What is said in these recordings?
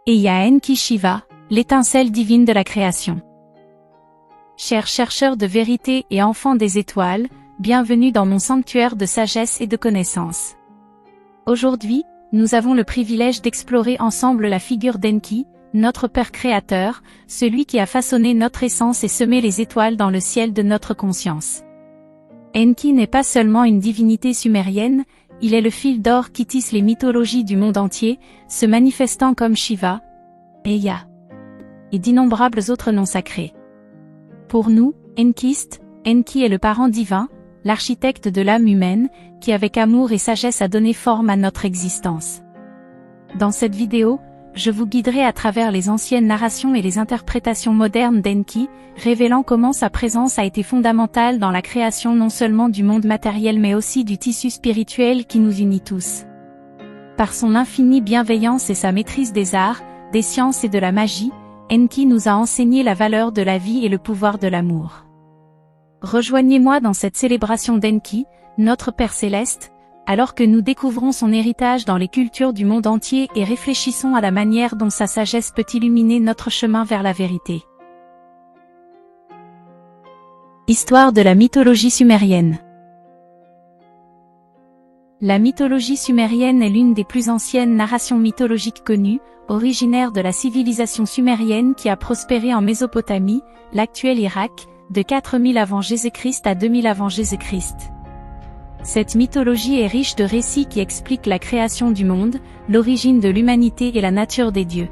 Et il y a Enki Shiva, l'étincelle divine de la création. Chers chercheurs de vérité et enfants des étoiles, bienvenue dans mon sanctuaire de sagesse et de connaissance. Aujourd'hui, nous avons le privilège d'explorer ensemble la figure d'Enki, notre Père créateur, celui qui a façonné notre essence et semé les étoiles dans le ciel de notre conscience. Enki n'est pas seulement une divinité sumérienne, il est le fil d'or qui tisse les mythologies du monde entier, se manifestant comme Shiva, Ea et d'innombrables autres noms sacrés. Pour nous, Enkistes, Enki est le parent divin, l'architecte de l'âme humaine, qui avec amour et sagesse a donné forme à notre existence. Dans cette vidéo, je vous guiderai à travers les anciennes narrations et les interprétations modernes d'Enki, révélant comment sa présence a été fondamentale dans la création non seulement du monde matériel mais aussi du tissu spirituel qui nous unit tous. Par son infinie bienveillance et sa maîtrise des arts, des sciences et de la magie, Enki nous a enseigné la valeur de la vie et le pouvoir de l'amour. Rejoignez-moi dans cette célébration d'Enki, notre Père Céleste, alors que nous découvrons son héritage dans les cultures du monde entier et réfléchissons à la manière dont sa sagesse peut illuminer notre chemin vers la vérité. Histoire de la mythologie sumérienne. La mythologie sumérienne est l'une des plus anciennes narrations mythologiques connues, originaire de la civilisation sumérienne qui a prospéré en Mésopotamie, l'actuel Irak, de 4000 avant Jésus-Christ à 2000 avant Jésus-Christ. Cette mythologie est riche de récits qui expliquent la création du monde, l'origine de l'humanité et la nature des dieux.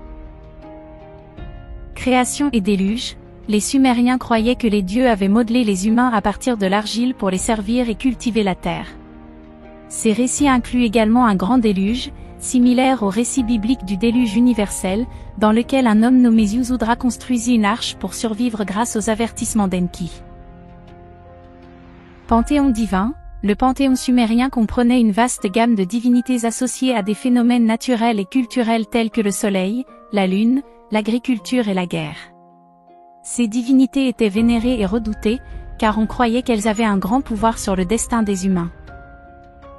Création et déluge, les Sumériens croyaient que les dieux avaient modelé les humains à partir de l'argile pour les servir et cultiver la terre. Ces récits incluent également un grand déluge, similaire au récit biblique du déluge universel, dans lequel un homme nommé Ziusudra construisit une arche pour survivre grâce aux avertissements d'Enki. Panthéon divin. Le panthéon sumérien comprenait une vaste gamme de divinités associées à des phénomènes naturels et culturels tels que le soleil, la lune, l'agriculture et la guerre. Ces divinités étaient vénérées et redoutées, car on croyait qu'elles avaient un grand pouvoir sur le destin des humains.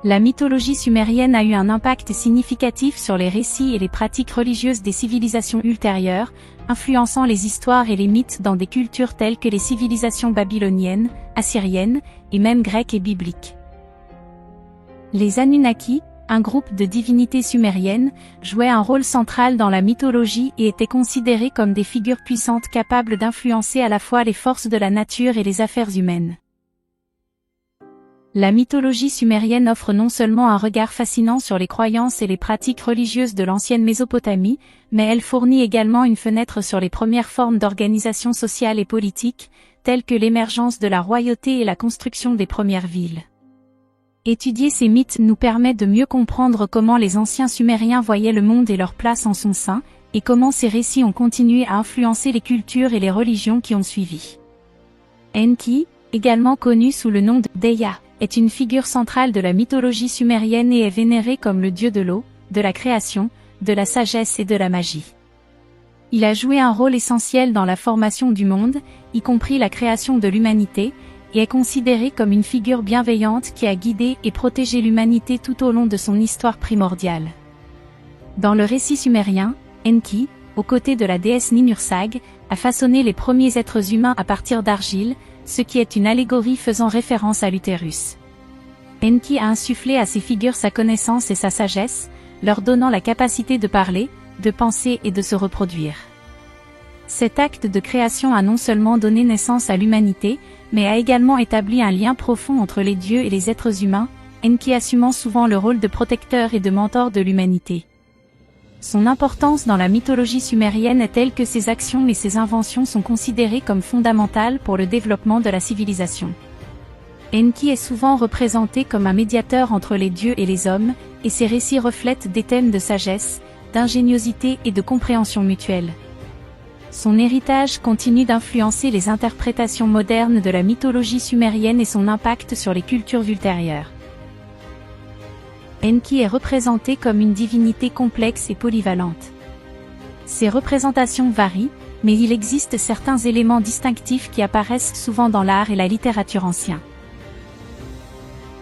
La mythologie sumérienne a eu un impact significatif sur les récits et les pratiques religieuses des civilisations ultérieures, influençant les histoires et les mythes dans des cultures telles que les civilisations babyloniennes, assyriennes, et même grecques et bibliques. Les Anunnaki, un groupe de divinités sumériennes, jouaient un rôle central dans la mythologie et étaient considérés comme des figures puissantes capables d'influencer à la fois les forces de la nature et les affaires humaines. La mythologie sumérienne offre non seulement un regard fascinant sur les croyances et les pratiques religieuses de l'ancienne Mésopotamie, mais elle fournit également une fenêtre sur les premières formes d'organisation sociale et politique, telles que l'émergence de la royauté et la construction des premières villes. Étudier ces mythes nous permet de mieux comprendre comment les anciens Sumériens voyaient le monde et leur place en son sein, et comment ces récits ont continué à influencer les cultures et les religions qui ont suivi. Enki, également connu sous le nom de Dea, est une figure centrale de la mythologie sumérienne et est vénéré comme le dieu de l'eau, de la création, de la sagesse et de la magie. Il a joué un rôle essentiel dans la formation du monde, y compris la création de l'humanité, et est considéré comme une figure bienveillante qui a guidé et protégé l'humanité tout au long de son histoire primordiale. Dans le récit sumérien, Enki, aux côtés de la déesse Ninursag, a façonné les premiers êtres humains à partir d'argile, ce qui est une allégorie faisant référence à l'utérus. Enki a insufflé à ces figures sa connaissance et sa sagesse, leur donnant la capacité de parler, de penser et de se reproduire. Cet acte de création a non seulement donné naissance à l'humanité, mais a également établi un lien profond entre les dieux et les êtres humains, Enki assumant souvent le rôle de protecteur et de mentor de l'humanité. Son importance dans la mythologie sumérienne est telle que ses actions et ses inventions sont considérées comme fondamentales pour le développement de la civilisation. Enki est souvent représenté comme un médiateur entre les dieux et les hommes, et ses récits reflètent des thèmes de sagesse, d'ingéniosité et de compréhension mutuelle. Son héritage continue d'influencer les interprétations modernes de la mythologie sumérienne et son impact sur les cultures ultérieures. Enki est représenté comme une divinité complexe et polyvalente. Ses représentations varient, mais il existe certains éléments distinctifs qui apparaissent souvent dans l'art et la littérature anciens.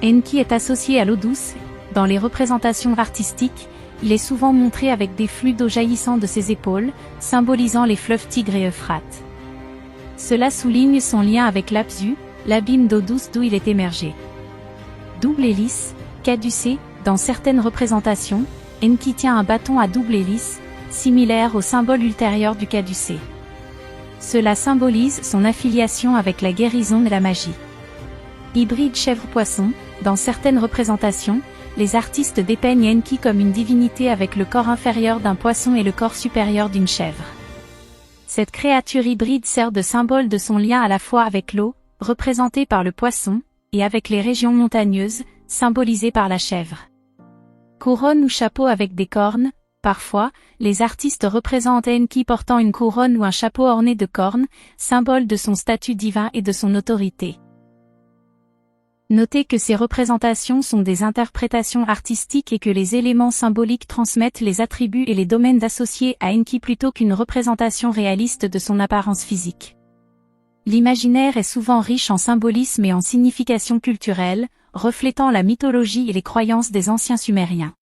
Enki est associé à l'eau douce. Dans les représentations artistiques, il est souvent montré avec des flux d'eau jaillissant de ses épaules, symbolisant les fleuves Tigre et Euphrate. Cela souligne son lien avec l'Apsu, l'abîme d'eau douce d'où il est émergé. Double hélice, caducée, dans certaines représentations, Enki tient un bâton à double hélice, similaire au symbole ultérieur du caducée. Cela symbolise son affiliation avec la guérison et la magie. Hybride chèvre-poisson, dans certaines représentations, les artistes dépeignent Enki comme une divinité avec le corps inférieur d'un poisson et le corps supérieur d'une chèvre. Cette créature hybride sert de symbole de son lien à la fois avec l'eau, représentée par le poisson, et avec les régions montagneuses, symbolisées par la chèvre. Couronne ou chapeau avec des cornes, parfois, les artistes représentent Enki portant une couronne ou un chapeau orné de cornes, symbole de son statut divin et de son autorité. Notez que ces représentations sont des interprétations artistiques et que les éléments symboliques transmettent les attributs et les domaines associés à Enki plutôt qu'une représentation réaliste de son apparence physique. L'imaginaire est souvent riche en symbolisme et en signification culturelle, reflétant la mythologie et les croyances des anciens Sumériens.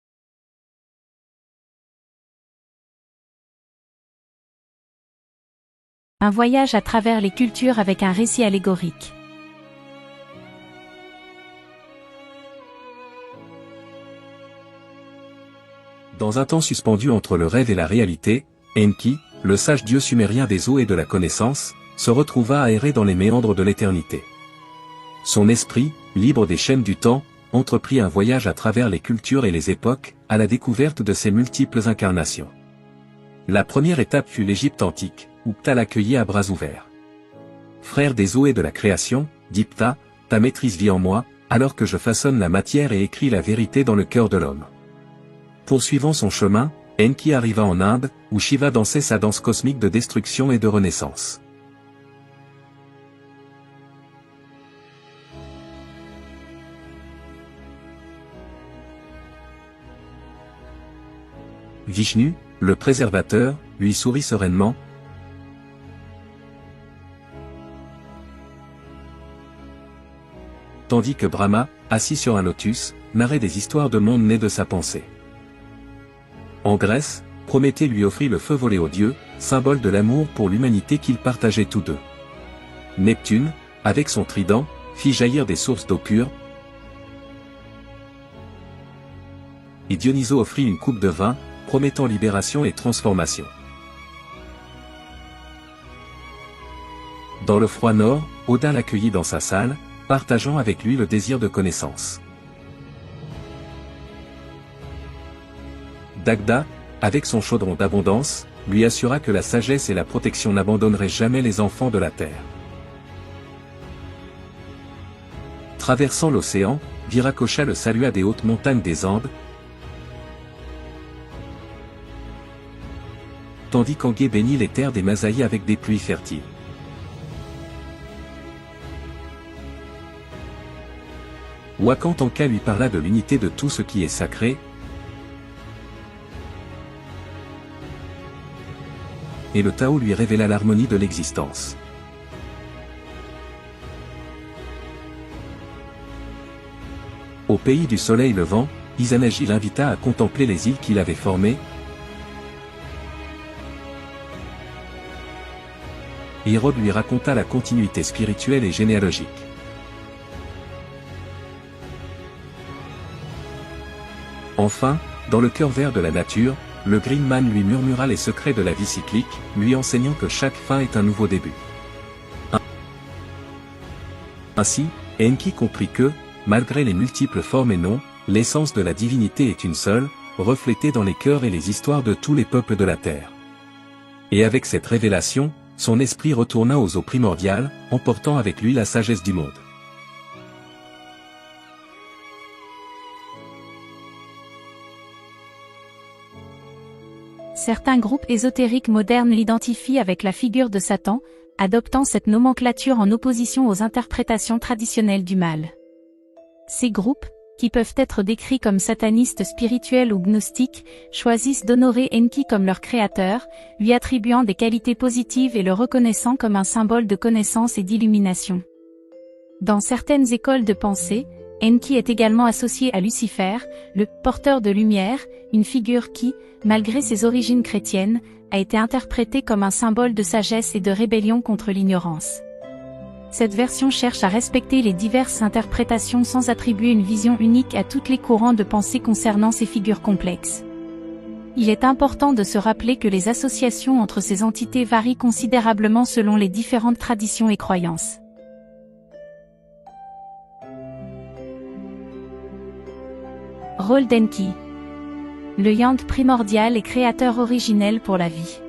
Un voyage à travers les cultures avec un récit allégorique. Dans un temps suspendu entre le rêve et la réalité, Enki, le sage dieu sumérien des eaux et de la connaissance, se retrouva à errer dans les méandres de l'éternité. Son esprit, libre des chaînes du temps, entreprit un voyage à travers les cultures et les époques, à la découverte de ses multiples incarnations. La première étape fut l'Égypte antique, où Ptah l'accueillit à bras ouverts. Frère des eaux et de la création, dit Ptah, ta maîtrise vit en moi, alors que je façonne la matière et écris la vérité dans le cœur de l'homme. Poursuivant son chemin, Enki arriva en Inde, où Shiva dansait sa danse cosmique de destruction et de renaissance. Vishnu, le préservateur, lui sourit sereinement. Tandis que Brahma, assis sur un lotus, narrait des histoires de monde nées de sa pensée. En Grèce, Prométhée lui offrit le feu volé aux dieux, symbole de l'amour pour l'humanité qu'ils partageaient tous deux. Neptune, avec son trident, fit jaillir des sources d'eau pure. Et Dionysos offrit une coupe de vin, promettant libération et transformation. Dans le froid nord, Odin l'accueillit dans sa salle, partageant avec lui le désir de connaissance. Dagda, avec son chaudron d'abondance, lui assura que la sagesse et la protection n'abandonneraient jamais les enfants de la terre. Traversant l'océan, Viracocha le salua des hautes montagnes des Andes, tandis qu'Angué bénit les terres des Masaï avec des pluies fertiles. Wakantanka lui parla de l'unité de tout ce qui est sacré, et le Tao lui révéla l'harmonie de l'existence. Au pays du soleil levant, Izanagi l'invita à contempler les îles qu'il avait formées. Hérode lui raconta la continuité spirituelle et généalogique. Enfin, dans le cœur vert de la nature, le Green Man lui murmura les secrets de la vie cyclique, lui enseignant que chaque fin est un nouveau début. Ainsi, Enki comprit que, malgré les multiples formes et noms, l'essence de la divinité est une seule, reflétée dans les cœurs et les histoires de tous les peuples de la terre. Et avec cette révélation, son esprit retourna aux eaux primordiales, emportant avec lui la sagesse du monde. Certains groupes ésotériques modernes l'identifient avec la figure de Satan, adoptant cette nomenclature en opposition aux interprétations traditionnelles du mal. Ces groupes, qui peuvent être décrits comme satanistes spirituels ou gnostiques, choisissent d'honorer Enki comme leur créateur, lui attribuant des qualités positives et le reconnaissant comme un symbole de connaissance et d'illumination. Dans certaines écoles de pensée, Enki est également associé à Lucifer, le porteur de lumière, une figure qui, malgré ses origines chrétiennes, a été interprétée comme un symbole de sagesse et de rébellion contre l'ignorance. Cette version cherche à respecter les diverses interprétations sans attribuer une vision unique à tous les courants de pensée concernant ces figures complexes. Il est important de se rappeler que les associations entre ces entités varient considérablement selon les différentes traditions et croyances. Rôle d'Enki. Le yang primordial et créateur originel pour la vie.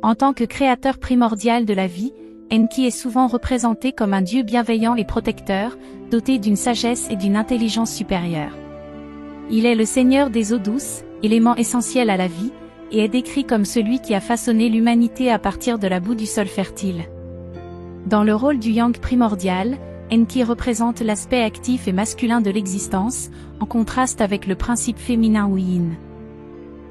En tant que créateur primordial de la vie, Enki est souvent représenté comme un dieu bienveillant et protecteur, doté d'une sagesse et d'une intelligence supérieure. Il est le seigneur des eaux douces, élément essentiel à la vie, et est décrit comme celui qui a façonné l'humanité à partir de la boue du sol fertile. Dans le rôle du yang primordial, Enki représente l'aspect actif et masculin de l'existence, en contraste avec le principe féminin ou yin.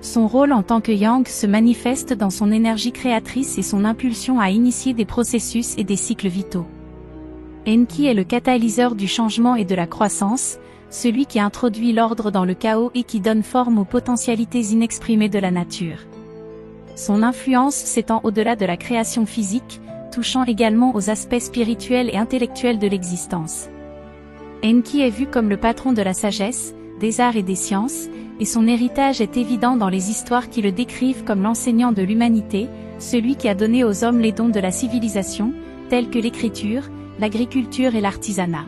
Son rôle en tant que yang se manifeste dans son énergie créatrice et son impulsion à initier des processus et des cycles vitaux. Enki est le catalyseur du changement et de la croissance, celui qui introduit l'ordre dans le chaos et qui donne forme aux potentialités inexprimées de la nature. Son influence s'étend au-delà de la création physique, touchant également aux aspects spirituels et intellectuels de l'existence. Enki est vu comme le patron de la sagesse, des arts et des sciences, et son héritage est évident dans les histoires qui le décrivent comme l'enseignant de l'humanité, celui qui a donné aux hommes les dons de la civilisation, tels que l'écriture, l'agriculture et l'artisanat.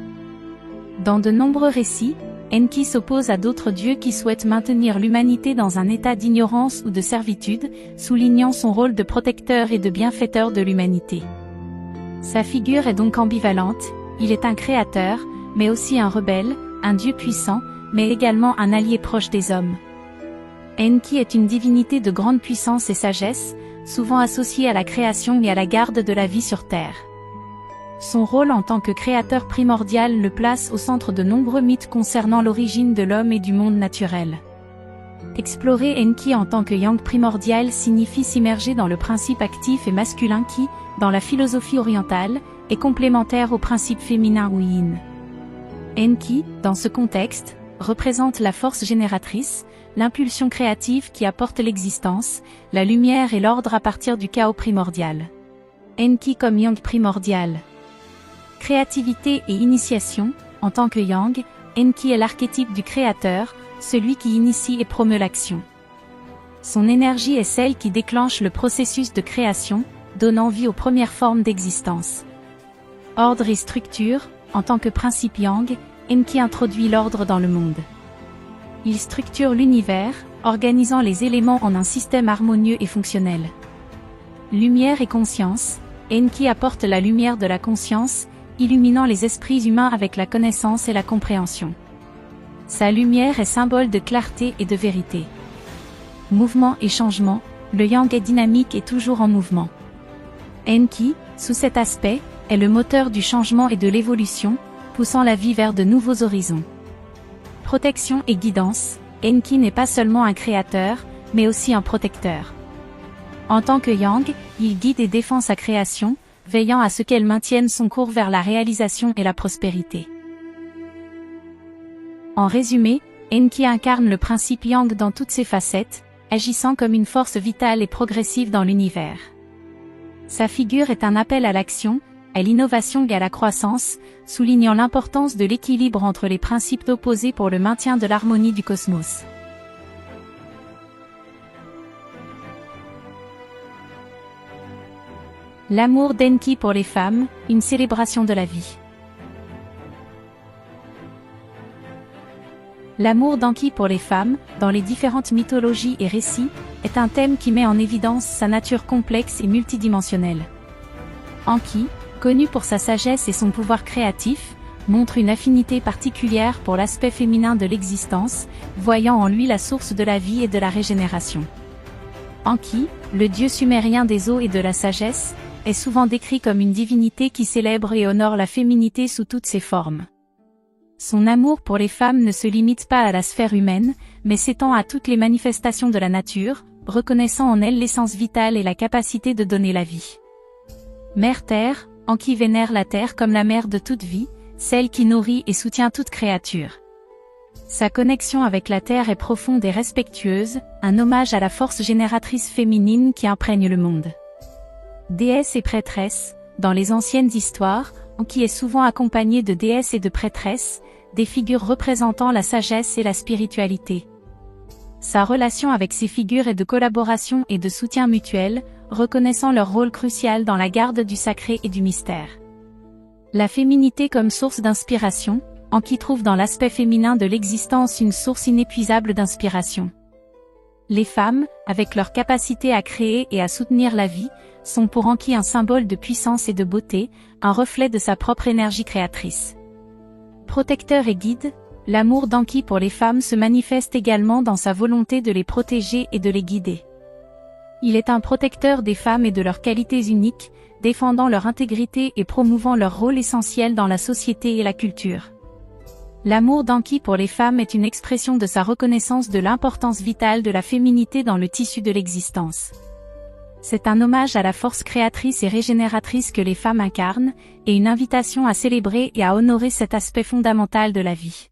Dans de nombreux récits, Enki s'oppose à d'autres dieux qui souhaitent maintenir l'humanité dans un état d'ignorance ou de servitude, soulignant son rôle de protecteur et de bienfaiteur de l'humanité. Sa figure est donc ambivalente, il est un créateur, mais aussi un rebelle, un dieu puissant, mais également un allié proche des hommes. Enki est une divinité de grande puissance et sagesse, souvent associée à la création et à la garde de la vie sur Terre. Son rôle en tant que créateur primordial le place au centre de nombreux mythes concernant l'origine de l'homme et du monde naturel. Explorer Enki en tant que yang primordial signifie s'immerger dans le principe actif et masculin qui, dans la philosophie orientale, est complémentaire au principe féminin ou yin. Enki, dans ce contexte, représente la force génératrice, l'impulsion créative qui apporte l'existence, la lumière et l'ordre à partir du chaos primordial. Enki comme yang primordial. Créativité et initiation, en tant que yang, Enki est l'archétype du créateur, celui qui initie et promeut l'action. Son énergie est celle qui déclenche le processus de création, donnant vie aux premières formes d'existence. Ordre et structure, en tant que principe yang, Enki introduit l'ordre dans le monde. Il structure l'univers, organisant les éléments en un système harmonieux et fonctionnel. Lumière et conscience, Enki apporte la lumière de la conscience, illuminant les esprits humains avec la connaissance et la compréhension. Sa lumière est symbole de clarté et de vérité. Mouvement et changement, le yang est dynamique et toujours en mouvement. Enki, sous cet aspect, est le moteur du changement et de l'évolution, poussant la vie vers de nouveaux horizons. Protection et guidance, Enki n'est pas seulement un créateur, mais aussi un protecteur. En tant que yang, il guide et défend sa création, veillant à ce qu'elle maintienne son cours vers la réalisation et la prospérité. En résumé, Enki incarne le principe yang dans toutes ses facettes, agissant comme une force vitale et progressive dans l'univers. Sa figure est un appel à l'action, à l'innovation et à la croissance, soulignant l'importance de l'équilibre entre les principes opposés pour le maintien de l'harmonie du cosmos. L'amour d'Enki pour les femmes, une célébration de la vie. L'amour d'Enki pour les femmes, dans les différentes mythologies et récits, est un thème qui met en évidence sa nature complexe et multidimensionnelle. Enki, connu pour sa sagesse et son pouvoir créatif, montre une affinité particulière pour l'aspect féminin de l'existence, voyant en lui la source de la vie et de la régénération. Enki, le dieu sumérien des eaux et de la sagesse, est souvent décrit comme une divinité qui célèbre et honore la féminité sous toutes ses formes. Son amour pour les femmes ne se limite pas à la sphère humaine, mais s'étend à toutes les manifestations de la nature, reconnaissant en elles l'essence vitale et la capacité de donner la vie. Mère Terre, Enki vénère la terre comme la mère de toute vie, celle qui nourrit et soutient toute créature. Sa connexion avec la terre est profonde et respectueuse, un hommage à la force génératrice féminine qui imprègne le monde. Déesse et prêtresse, dans les anciennes histoires, Enki est souvent accompagnée de déesses et de prêtresses, des figures représentant la sagesse et la spiritualité. Sa relation avec ces figures est de collaboration et de soutien mutuel, reconnaissant leur rôle crucial dans la garde du sacré et du mystère. La féminité comme source d'inspiration, Enki trouve dans l'aspect féminin de l'existence une source inépuisable d'inspiration. Les femmes, avec leur capacité à créer et à soutenir la vie, sont pour Enki un symbole de puissance et de beauté, un reflet de sa propre énergie créatrice. Protecteur et guide, l'amour d'Enki pour les femmes se manifeste également dans sa volonté de les protéger et de les guider. Il est un protecteur des femmes et de leurs qualités uniques, défendant leur intégrité et promouvant leur rôle essentiel dans la société et la culture. L'amour d'Enki pour les femmes est une expression de sa reconnaissance de l'importance vitale de la féminité dans le tissu de l'existence. C'est un hommage à la force créatrice et régénératrice que les femmes incarnent, et une invitation à célébrer et à honorer cet aspect fondamental de la vie.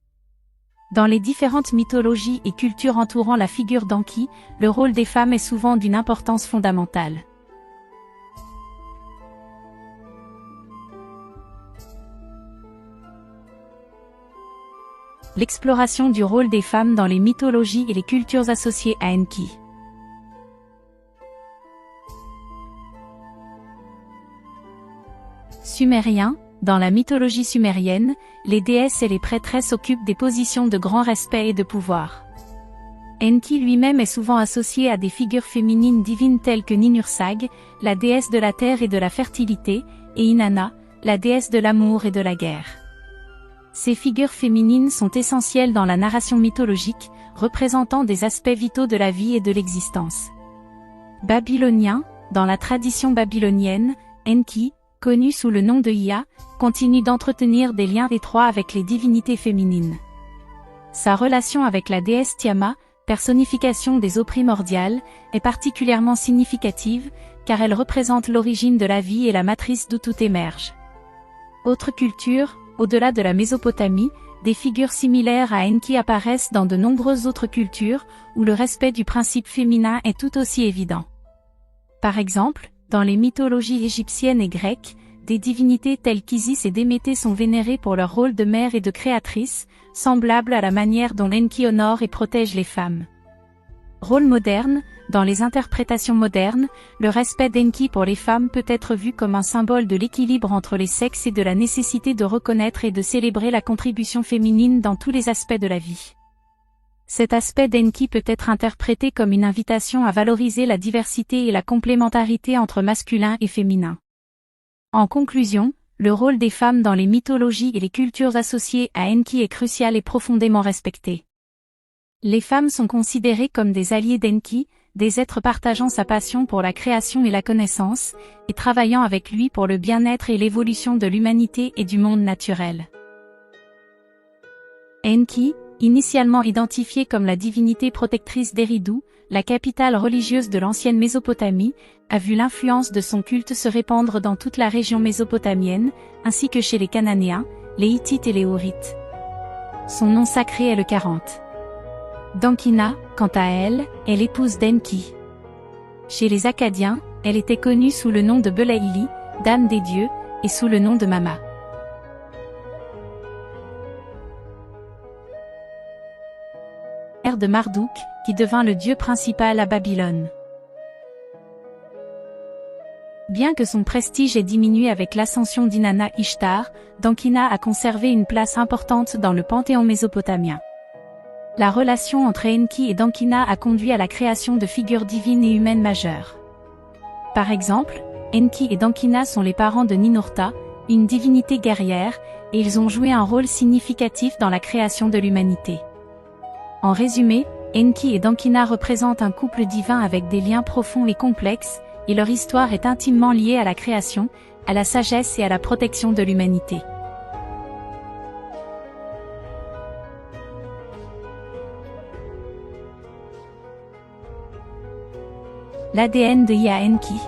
Dans les différentes mythologies et cultures entourant la figure d'Enki, le rôle des femmes est souvent d'une importance fondamentale. L'exploration du rôle des femmes dans les mythologies et les cultures associées à Enki. Sumérien, dans la mythologie sumérienne, les déesses et les prêtresses occupent des positions de grand respect et de pouvoir. Enki lui-même est souvent associé à des figures féminines divines telles que Ninursag, la déesse de la terre et de la fertilité, et Inanna, la déesse de l'amour et de la guerre. Ces figures féminines sont essentielles dans la narration mythologique, représentant des aspects vitaux de la vie et de l'existence. Babylonien, dans la tradition babylonienne, Enki, connu sous le nom de Ea, continue d'entretenir des liens étroits avec les divinités féminines. Sa relation avec la déesse Tiamat, personnification des eaux primordiales, est particulièrement significative, car elle représente l'origine de la vie et la matrice d'où tout émerge. Autre culture, au-delà de la Mésopotamie, des figures similaires à Enki apparaissent dans de nombreuses autres cultures, où le respect du principe féminin est tout aussi évident. Par exemple, dans les mythologies égyptiennes et grecques, des divinités telles qu'Isis et Déméter sont vénérées pour leur rôle de mère et de créatrice, semblable à la manière dont Enki honore et protège les femmes. Rôle moderne, dans les interprétations modernes, le respect d'Enki pour les femmes peut être vu comme un symbole de l'équilibre entre les sexes et de la nécessité de reconnaître et de célébrer la contribution féminine dans tous les aspects de la vie. Cet aspect d'Enki peut être interprété comme une invitation à valoriser la diversité et la complémentarité entre masculin et féminin. En conclusion, le rôle des femmes dans les mythologies et les cultures associées à Enki est crucial et profondément respecté. Les femmes sont considérées comme des alliés d'Enki, des êtres partageant sa passion pour la création et la connaissance, et travaillant avec lui pour le bien-être et l'évolution de l'humanité et du monde naturel. Enki, initialement identifiée comme la divinité protectrice d'Eridu, la capitale religieuse de l'ancienne Mésopotamie, a vu l'influence de son culte se répandre dans toute la région mésopotamienne, ainsi que chez les Cananéens, les Hittites et les Horites. Son nom sacré est le 40. Dankina, quant à elle, est l'épouse d'Enki. Chez les Akkadiens, elle était connue sous le nom de Belaïli, dame des dieux, et sous le nom de Mama. De Marduk, qui devint le dieu principal à Babylone. Bien que son prestige ait diminué avec l'ascension d'Inanna Ishtar, Dankina a conservé une place importante dans le panthéon mésopotamien. La relation entre Enki et Dankina a conduit à la création de figures divines et humaines majeures. Par exemple, Enki et Dankina sont les parents de Ninurta, une divinité guerrière, et ils ont joué un rôle significatif dans la création de l'humanité. En résumé, Enki et Dankina représentent un couple divin avec des liens profonds et complexes, et leur histoire est intimement liée à la création, à la sagesse et à la protection de l'humanité. L'ADN de Ea Enki.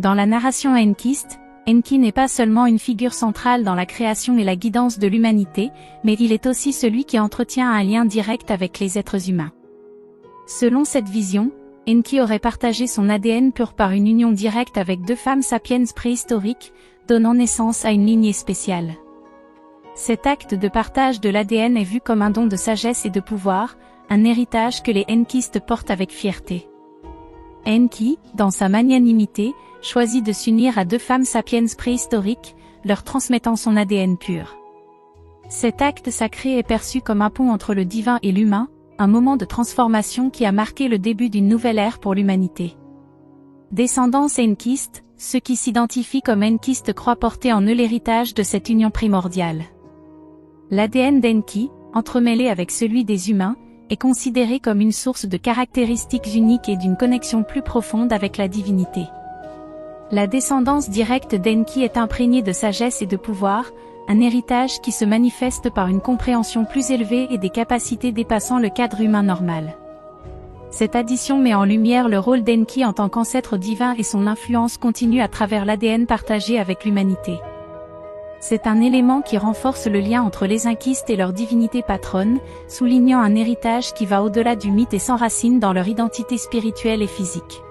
Dans la narration enkiste, Enki n'est pas seulement une figure centrale dans la création et la guidance de l'humanité, mais il est aussi celui qui entretient un lien direct avec les êtres humains. Selon cette vision, Enki aurait partagé son ADN pur par une union directe avec 2 femmes sapiens préhistoriques, donnant naissance à une lignée spéciale. Cet acte de partage de l'ADN est vu comme un don de sagesse et de pouvoir, un héritage que les enkistes portent avec fierté. Enki, dans sa magnanimité, choisit de s'unir à 2 femmes sapiens préhistoriques, leur transmettant son ADN pur. Cet acte sacré est perçu comme un pont entre le divin et l'humain, un moment de transformation qui a marqué le début d'une nouvelle ère pour l'humanité. Descendance enkiste, ceux qui s'identifient comme enkistes croient porter en eux l'héritage de cette union primordiale. L'ADN d'Enki, entremêlé avec celui des humains, est considéré comme une source de caractéristiques uniques et d'une connexion plus profonde avec la divinité. La descendance directe d'Enki est imprégnée de sagesse et de pouvoir, un héritage qui se manifeste par une compréhension plus élevée et des capacités dépassant le cadre humain normal. Cette addition met en lumière le rôle d'Enki en tant qu'ancêtre divin et son influence continue à travers l'ADN partagé avec l'humanité. C'est un élément qui renforce le lien entre les enkistes et leur divinité patronne, soulignant un héritage qui va au-delà du mythe et s'enracine dans leur identité spirituelle et physique.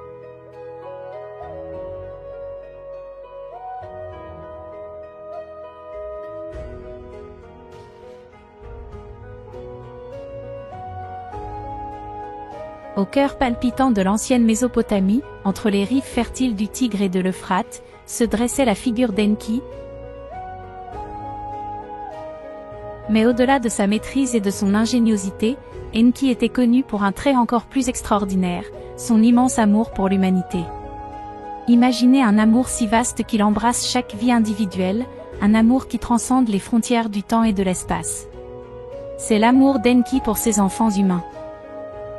Au cœur palpitant de l'ancienne Mésopotamie, entre les rives fertiles du Tigre et de l'Euphrate, se dressait la figure d'Enki. Mais au-delà de sa maîtrise et de son ingéniosité, Enki était connu pour un trait encore plus extraordinaire, son immense amour pour l'humanité. Imaginez un amour si vaste qu'il embrasse chaque vie individuelle, un amour qui transcende les frontières du temps et de l'espace. C'est l'amour d'Enki pour ses enfants humains.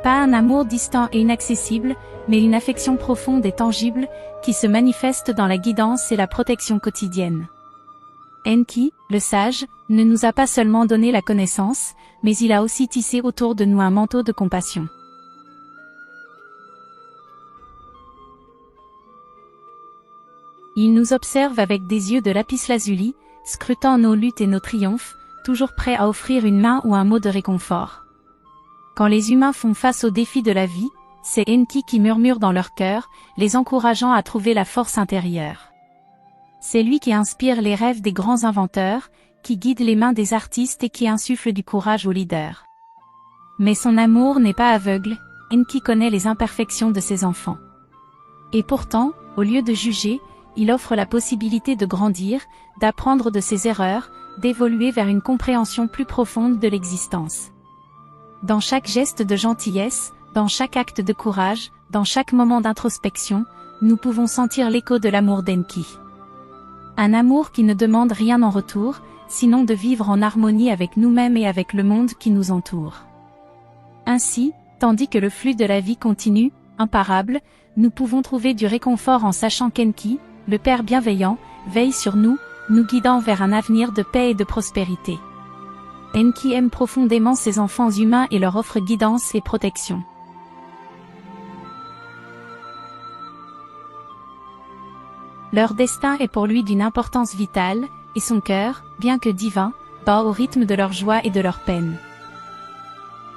Pas un amour distant et inaccessible, mais une affection profonde et tangible, qui se manifeste dans la guidance et la protection quotidienne. Enki, le sage, ne nous a pas seulement donné la connaissance, mais il a aussi tissé autour de nous un manteau de compassion. Il nous observe avec des yeux de lapis-lazuli, scrutant nos luttes et nos triomphes, toujours prêt à offrir une main ou un mot de réconfort. Quand les humains font face aux défis de la vie, c'est Enki qui murmure dans leur cœur, les encourageant à trouver la force intérieure. C'est lui qui inspire les rêves des grands inventeurs, qui guide les mains des artistes et qui insuffle du courage aux leaders. Mais son amour n'est pas aveugle, Enki connaît les imperfections de ses enfants. Et pourtant, au lieu de juger, il offre la possibilité de grandir, d'apprendre de ses erreurs, d'évoluer vers une compréhension plus profonde de l'existence. Dans chaque geste de gentillesse, dans chaque acte de courage, dans chaque moment d'introspection, nous pouvons sentir l'écho de l'amour d'Enki. Un amour qui ne demande rien en retour, sinon de vivre en harmonie avec nous-mêmes et avec le monde qui nous entoure. Ainsi, tandis que le flux de la vie continue, imparable, nous pouvons trouver du réconfort en sachant qu'Enki, le Père bienveillant, veille sur nous, nous guidant vers un avenir de paix et de prospérité. Enki aime profondément ses enfants humains et leur offre guidance et protection. Leur destin est pour lui d'une importance vitale, et son cœur, bien que divin, bat au rythme de leur joie et de leur peine.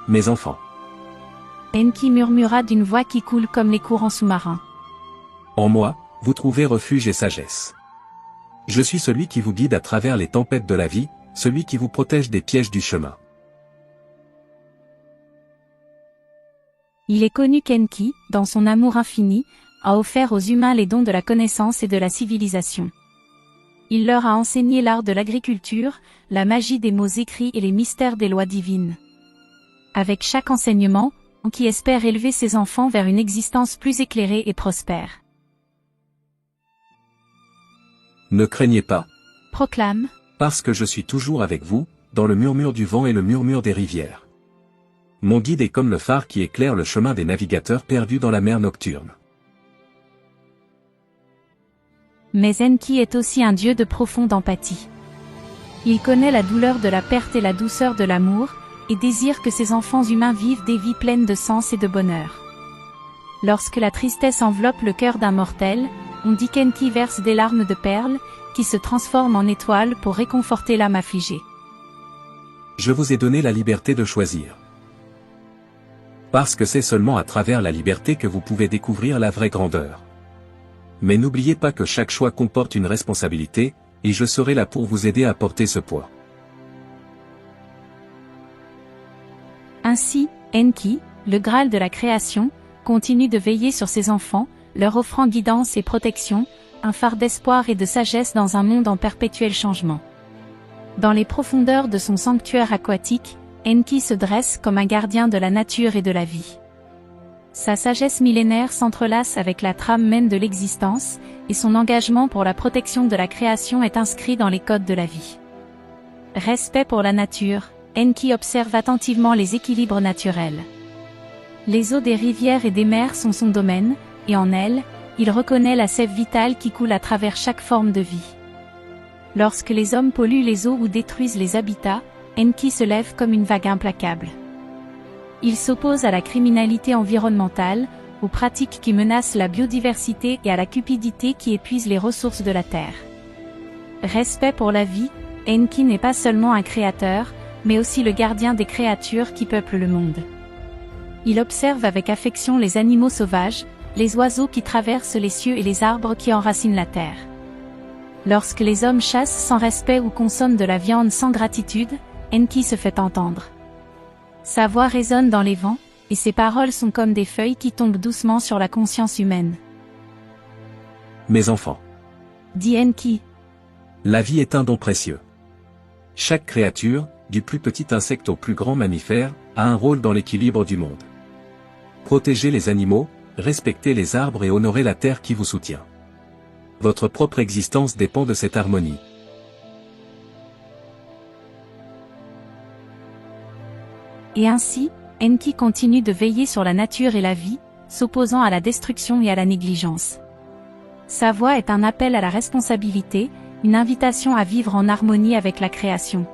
Mes enfants. Enki murmura d'une voix qui coule comme les courants sous-marins. En moi, vous trouvez refuge et sagesse. Je suis celui qui vous guide à travers les tempêtes de la vie, celui qui vous protège des pièges du chemin. Il est connu qu'Enki, dans son amour infini, a offert aux humains les dons de la connaissance et de la civilisation. Il leur a enseigné l'art de l'agriculture, la magie des mots écrits et les mystères des lois divines. Avec chaque enseignement, Enki espère élever ses enfants vers une existence plus éclairée et prospère. Ne craignez pas. Proclame. Parce que je suis toujours avec vous, dans le murmure du vent et le murmure des rivières. Mon guide est comme le phare qui éclaire le chemin des navigateurs perdus dans la mer nocturne. Mais Enki est aussi un dieu de profonde empathie. Il connaît la douleur de la perte et la douceur de l'amour, et désire que ses enfants humains vivent des vies pleines de sens et de bonheur. Lorsque la tristesse enveloppe le cœur d'un mortel, on dit qu'Enki verse des larmes de perles, qui se transforment en étoiles pour réconforter l'âme affligée. Je vous ai donné la liberté de choisir. Parce que c'est seulement à travers la liberté que vous pouvez découvrir la vraie grandeur. Mais n'oubliez pas que chaque choix comporte une responsabilité, et je serai là pour vous aider à porter ce poids. Ainsi, Enki, le Graal de la création, continue de veiller sur ses enfants, leur offrant guidance et protection, un phare d'espoir et de sagesse dans un monde en perpétuel changement. Dans les profondeurs de son sanctuaire aquatique, Enki se dresse comme un gardien de la nature et de la vie. Sa sagesse millénaire s'entrelace avec la trame même de l'existence, et son engagement pour la protection de la création est inscrit dans les codes de la vie. Respect pour la nature, Enki observe attentivement les équilibres naturels. Les eaux des rivières et des mers sont son domaine, et en elles, il reconnaît la sève vitale qui coule à travers chaque forme de vie. Lorsque les hommes polluent les eaux ou détruisent les habitats, Enki se lève comme une vague implacable. Il s'oppose à la criminalité environnementale, aux pratiques qui menacent la biodiversité et à la cupidité qui épuise les ressources de la terre. Respect pour la vie, Enki n'est pas seulement un créateur, mais aussi le gardien des créatures qui peuplent le monde. Il observe avec affection les animaux sauvages, les oiseaux qui traversent les cieux et les arbres qui enracinent la terre. Lorsque les hommes chassent sans respect ou consomment de la viande sans gratitude, Enki se fait entendre. Sa voix résonne dans les vents, et ses paroles sont comme des feuilles qui tombent doucement sur la conscience humaine. Mes enfants, Dit Enki. La vie est un don précieux. Chaque créature, du plus petit insecte au plus grand mammifère, a un rôle dans l'équilibre du monde. Protégez les animaux, respectez les arbres et honorez la terre qui vous soutient. Votre propre existence dépend de cette harmonie. Et ainsi, Enki continue de veiller sur la nature et la vie, s'opposant à la destruction et à la négligence. Sa voix est un appel à la responsabilité, une invitation à vivre en harmonie avec la création.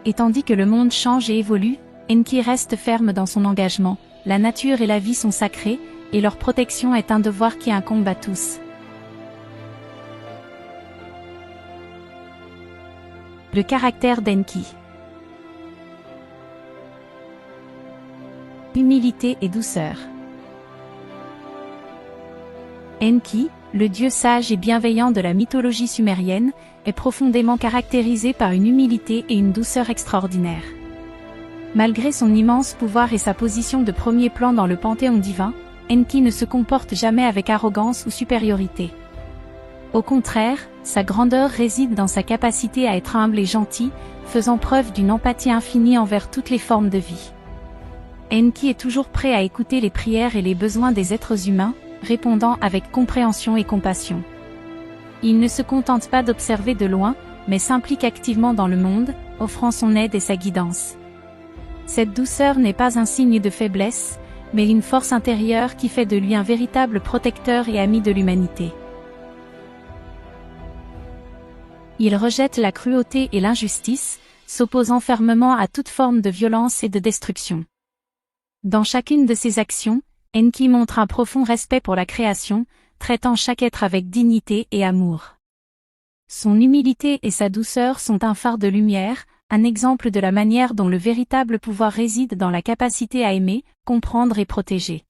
Et tandis que le monde change et évolue, Enki reste ferme dans son engagement, la nature et la vie sont sacrées, et leur protection est un devoir qui incombe à tous. Le caractère d'Enki. Humilité et douceur. Enki, le dieu sage et bienveillant de la mythologie sumérienne, est profondément caractérisé par une humilité et une douceur extraordinaires. Malgré son immense pouvoir et sa position de premier plan dans le panthéon divin, Enki ne se comporte jamais avec arrogance ou supériorité. Au contraire, sa grandeur réside dans sa capacité à être humble et gentil, faisant preuve d'une empathie infinie envers toutes les formes de vie. Enki est toujours prêt à écouter les prières et les besoins des êtres humains, répondant avec compréhension et compassion. Il ne se contente pas d'observer de loin, mais s'implique activement dans le monde, offrant son aide et sa guidance. Cette douceur n'est pas un signe de faiblesse, mais une force intérieure qui fait de lui un véritable protecteur et ami de l'humanité. Il rejette la cruauté et l'injustice, s'opposant fermement à toute forme de violence et de destruction. Dans chacune de ses actions, Enki montre un profond respect pour la création, traitant chaque être avec dignité et amour. Son humilité et sa douceur sont un phare de lumière, un exemple de la manière dont le véritable pouvoir réside dans la capacité à aimer, comprendre et protéger.